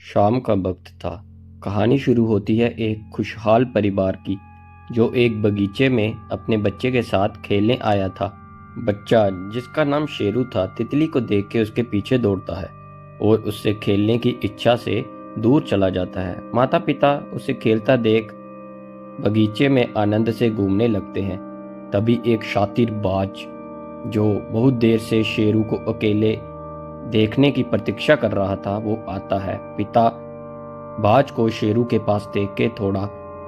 शाम का वक्त था। कहानी शुरू होती है एक खुशहाल परिवार की, जो एक बगीचे में अपने बच्चे के साथ खेलने आया था। बच्चा, जिसका नाम शेरू था, तितली को देख के उसके पीछे दौड़ता है और उससे खेलने की इच्छा से दूर चला जाता है। माता पिता उसे खेलता देख बगीचे में आनंद से घूमने लगते हैं। तभी एक शातिर बाज, जो बहुत देर से शेरू को अकेले देखने की प्रतीक्षा कर रहा था, वो आता है। पिता बाज को शेरू के पास देख के थोड़ा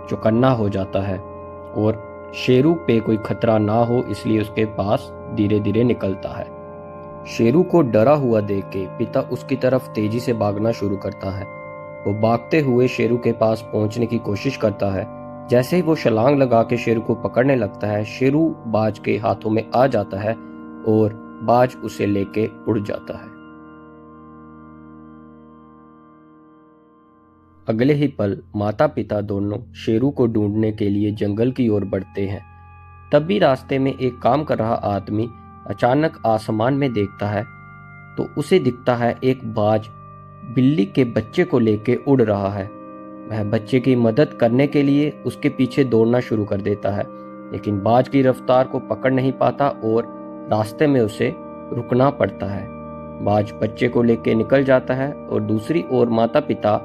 चौकन्ना हो जाता है और शेरू पे कोई खतरा ना हो इसलिए उसके पास धीरे धीरे निकलता है। शेरू को डरा हुआ देख के पिता उसकी तरफ तेजी से भागना शुरू करता है। वो भागते हुए शेरू के पास पहुंचने की कोशिश करता है। जैसे ही वो छलांग लगा के शेरू को पकड़ने लगता है, शेरू बाज के हाथों में आ जाता है और बाज उसे लेके उड़ जाता है। अगले ही पल माता पिता दोनों शेरू को ढूंढने के लिए जंगल की ओर बढ़ते हैं। तभी रास्ते में एक काम कर रहा आदमी अचानक आसमान में देखता है तो उसे दिखता है एक बाज बिल्ली के बच्चे को लेके उड़ रहा है। वह बच्चे की मदद करने के लिए उसके पीछे दौड़ना शुरू कर देता है, लेकिन बाज की रफ्तार को पकड़ नहीं पाता और रास्ते में उसे रुकना पड़ता है। बाज बच्चे को लेके निकल जाता है और दूसरी ओर माता पिता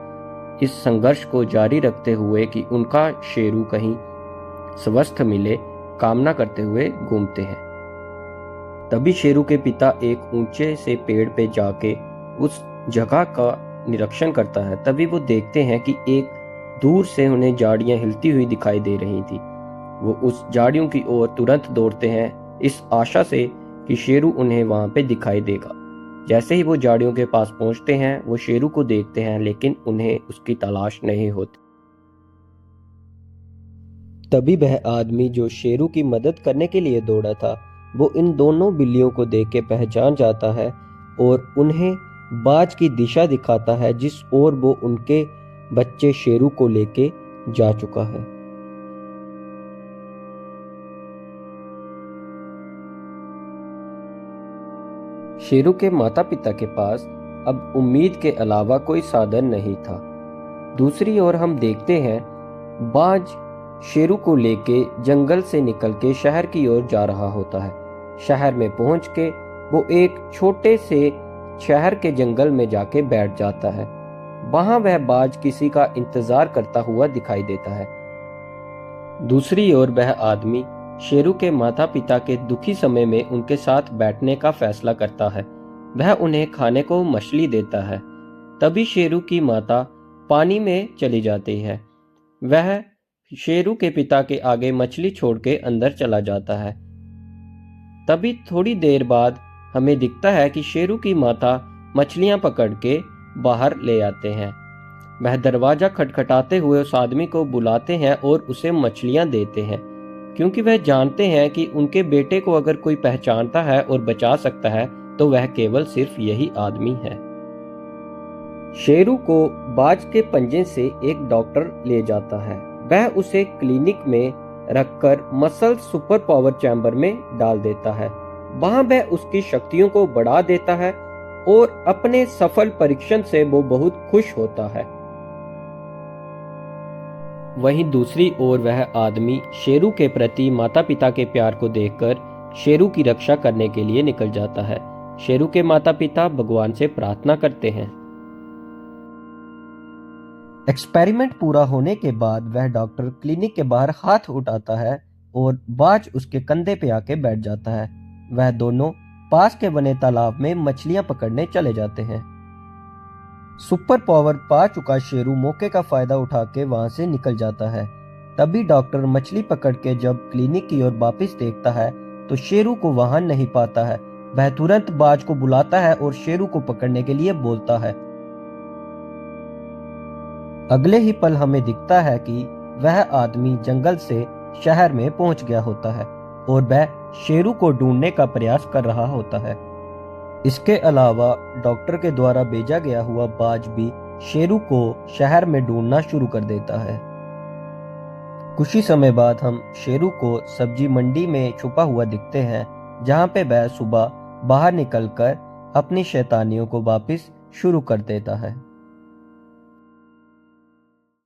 इस संघर्ष को जारी रखते हुए कि उनका शेरू कहीं स्वस्थ मिले कामना करते हुए घूमते हैं। तभी शेरू के पिता एक ऊंचे से पेड़ पे जाके उस जगह का निरीक्षण करता है। तभी वो देखते हैं कि एक दूर से उन्हें झाड़ियां हिलती हुई दिखाई दे रही थी। वो उस झाड़ियों की ओर तुरंत दौड़ते हैं, इस आशा से कि शेरू उन्हें वहां पे दिखाई देगा। जैसे ही वो झाड़ियों के पास पहुंचते हैं, वो शेरू को देखते हैं, लेकिन उन्हें उसकी तलाश नहीं होती। तभी वह आदमी जो शेरू की मदद करने के लिए दौड़ा था, वो इन दोनों बिल्लियों को देख के पहचान जाता है और उन्हें बाज की दिशा दिखाता है जिस ओर वो उनके बच्चे शेरू को लेके जा चुका है। शेरू के माता पिता के पास अब उम्मीद के अलावा कोई साधन नहीं था। दूसरी ओर हम देखते हैं बाज शेरू को लेके जंगल से निकल के शहर की ओर जा रहा होता है। शहर में पहुंच के वो एक छोटे से शहर के जंगल में जाके बैठ जाता है। वहां वह बाज किसी का इंतजार करता हुआ दिखाई देता है। दूसरी ओर वह आदमी शेरू के माता पिता के दुखी समय में उनके साथ बैठने का फैसला करता है। वह उन्हें खाने को मछली देता है। तभी शेरू की माता पानी में चली जाती है। वह शेरू के पिता के आगे मछली छोड़ के अंदर चला जाता है। तभी थोड़ी देर बाद हमें दिखता है कि शेरू की माता मछलियां पकड़ के बाहर ले आते हैं। वह दरवाजा खटखटाते हुए उस आदमी को बुलाते हैं और उसे मछलियां देते हैं, क्योंकि वह जानते हैं कि उनके बेटे को अगर कोई पहचानता है और बचा सकता है तो वह केवल सिर्फ यही आदमी है। शेरू को बाज के पंजे से एक डॉक्टर ले जाता है। वह उसे क्लिनिक में रखकर मसल सुपर पावर चैम्बर में डाल देता है। वहां वह उसकी शक्तियों को बढ़ा देता है और अपने सफल परीक्षण से वो बहुत खुश होता है। वहीं दूसरी ओर वह आदमी शेरू के प्रति माता पिता के प्यार को देखकर शेरू की रक्षा करने के लिए निकल जाता है। शेरू के माता पिता भगवान से प्रार्थना करते हैं। एक्सपेरिमेंट पूरा होने के बाद वह डॉक्टर क्लिनिक के बाहर हाथ उठाता है और बाज उसके कंधे पे आके बैठ जाता है। वह दोनों पास के बने तालाब में मछलियां पकड़ने चले जाते हैं। सुपर पावर पा चुका शेरू मौके का फायदा उठा के वहां से निकल जाता है। तभी डॉक्टर मछली पकड़ के जब क्लिनिक की ओर वापस देखता है तो शेरू को वहां नहीं पाता है। वह तुरंत बाज को बुलाता है और शेरू को पकड़ने के लिए बोलता है। अगले ही पल हमें दिखता है कि वह आदमी जंगल से शहर में पहुंच गया होता है और वह शेरू को ढूंढने का प्रयास कर रहा होता है। इसके अलावा डॉक्टर के द्वारा भेजा गया हुआ बाज भी शेरू को शहर में ढूंढना शुरू कर देता है। कुछ ही समय बाद हम शेरू को सब्जी मंडी में छुपा हुआ दिखते हैं, जहां पे वह सुबह बाहर निकलकर अपनी शैतानियों को वापस शुरू कर देता है।